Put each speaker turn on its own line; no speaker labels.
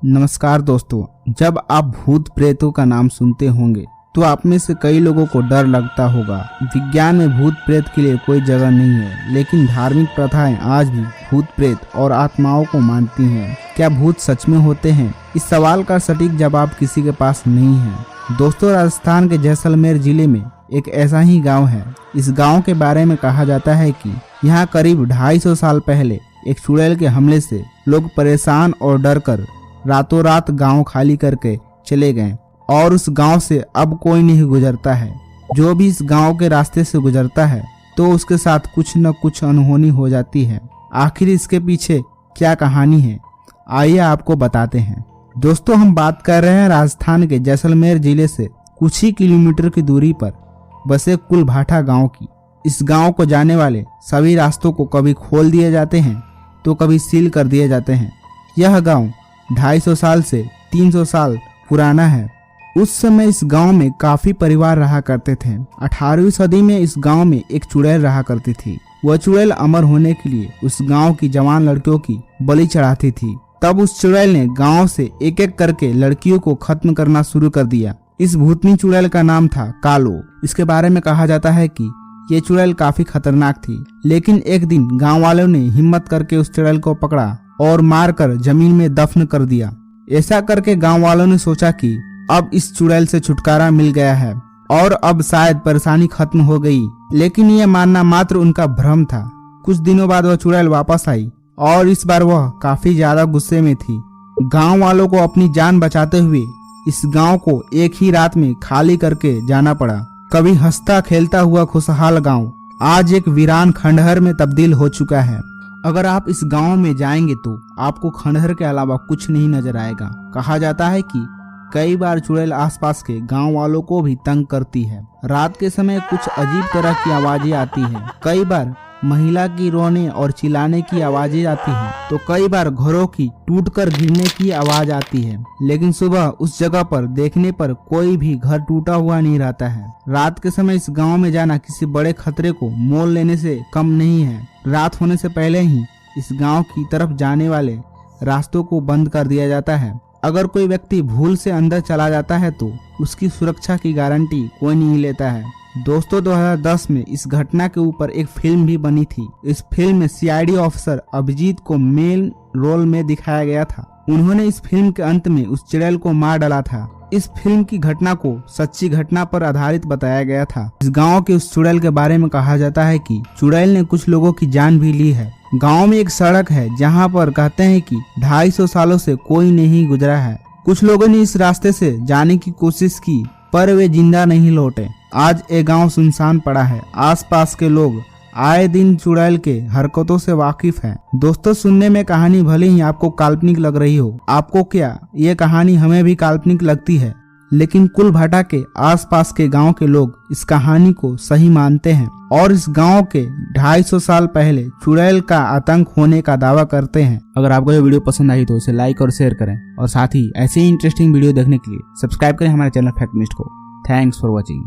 नमस्कार दोस्तों, जब आप भूत प्रेतों का नाम सुनते होंगे तो आप में से कई लोगों को डर लगता होगा। विज्ञान में भूत प्रेत के लिए कोई जगह नहीं है, लेकिन धार्मिक प्रथाएं आज भी भूत प्रेत और आत्माओं को मानती हैं। क्या भूत सच में होते हैं? इस सवाल का सटीक जवाब किसी के पास नहीं है। दोस्तों, राजस्थान के जैसलमेर जिले में एक ऐसा ही गाँव है। इस गाँव के बारे में कहा जाता है कि यहाँ करीब 250 साल पहले एक चुड़ैल के हमले से लोग परेशान और डर कर रातों रात गांव खाली करके चले गए और उस गांव से अब कोई नहीं गुजरता है। जो भी इस गांव के रास्ते से गुजरता है तो उसके साथ कुछ न कुछ अनहोनी हो जाती है। आखिर इसके पीछे क्या कहानी है, आइए आपको बताते हैं। दोस्तों, हम बात कर रहे हैं राजस्थान के जैसलमेर जिले से कुछ ही किलोमीटर की दूरी पर बसे कुलभाठा गाँव की। इस गाँव को जाने वाले सभी रास्तों को कभी खोल दिए जाते हैं तो कभी सील कर दिए जाते हैं। यह गांव 250 साल से 300 साल पुराना है। उस समय इस गांव में काफी परिवार रहा करते थे। 18वीं सदी में इस गांव में एक चुड़ैल रहा करती थी। वह चुड़ैल अमर होने के लिए उस गांव की जवान लड़कियों की बलि चढ़ाती थी। तब उस चुड़ैल ने गांव से एक एक करके लड़कियों को खत्म करना शुरू कर दिया। इस भूतनी चुड़ैल का नाम था कालो। इसके बारे में कहा जाता है कि ये चुड़ैल काफी खतरनाक थी, लेकिन एक दिन गांव वालों ने हिम्मत करके उस चुड़ैल को पकड़ा और मारकर जमीन में दफन कर दिया। ऐसा करके गांव वालों ने सोचा कि अब इस चुड़ैल से छुटकारा मिल गया है और अब शायद परेशानी खत्म हो गई, लेकिन यह मानना मात्र उनका भ्रम था। कुछ दिनों बाद वह चुड़ैल वापस आई और इस बार वह काफी ज्यादा गुस्से में थी। गांव वालों को अपनी जान बचाते हुए इस गांव को एक ही रात में खाली करके जाना पड़ा। कभी हंसता खेलता हुआ खुशहाल गांव आज एक वीरान खंडहर में तब्दील हो चुका है। अगर आप इस गांव में जाएंगे तो आपको खंडहर के अलावा कुछ नहीं नजर आएगा। कहा जाता है कि कई बार चुड़ैल आसपास के गांव वालों को भी तंग करती है। रात के समय कुछ अजीब तरह की आवाजें आती हैं। कई बार महिला की रोने और चिल्लाने की आवाजें आती हैं, तो कई बार घरों की टूटकर गिरने की आवाज आती है। लेकिन सुबह उस जगह पर देखने पर कोई भी घर टूटा हुआ नहीं रहता है। रात के समय इस गांव में जाना किसी बड़े खतरे को मोल लेने से कम नहीं है। रात होने से पहले ही इस गांव की तरफ जाने वाले रास्तों को बंद कर दिया जाता है। अगर कोई व्यक्ति भूल से अंदर चला जाता है तो उसकी सुरक्षा की गारंटी कोई नहीं लेता है। दोस्तों, 2010 में इस घटना के ऊपर एक फिल्म भी बनी थी। इस फिल्म में सीआईडी ऑफिसर अभिजीत को मेन रोल में दिखाया गया था। उन्होंने इस फिल्म के अंत में उस चुड़ैल को मार डाला था। इस फिल्म की घटना को सच्ची घटना पर आधारित बताया गया था। इस गांव के उस चुड़ैल के बारे में कहा जाता है कि चुड़ैल ने कुछ लोगों की जान भी ली है। गांव में एक सड़क है जहां पर कहते हैं कि 250 सालों से कोई नहीं गुजरा है। कुछ लोगों ने इस रास्ते से जाने की कोशिश की पर वे जिंदा नहीं लौटे। आज ये गांव सुनसान पड़ा है। आसपास के लोग आए दिन चुड़ैल के हरकतों से वाकिफ हैं। दोस्तों, सुनने में कहानी भले ही आपको काल्पनिक लग रही हो, आपको क्या ये कहानी हमें भी काल्पनिक लगती है, लेकिन कुलभाठा के आसपास के गांव के लोग इस कहानी को सही मानते हैं और इस गांव के 250 साल पहले चुड़ैल का आतंक होने का दावा करते हैं। अगर आपको ये वीडियो पसंद आई तो इसे लाइक और शेयर करें और साथ ही ऐसे ही इंटरेस्टिंग वीडियो देखने के लिए सब्सक्राइब करें हमारे चैनल फैक्टमिस्ट को। Thanks for watching.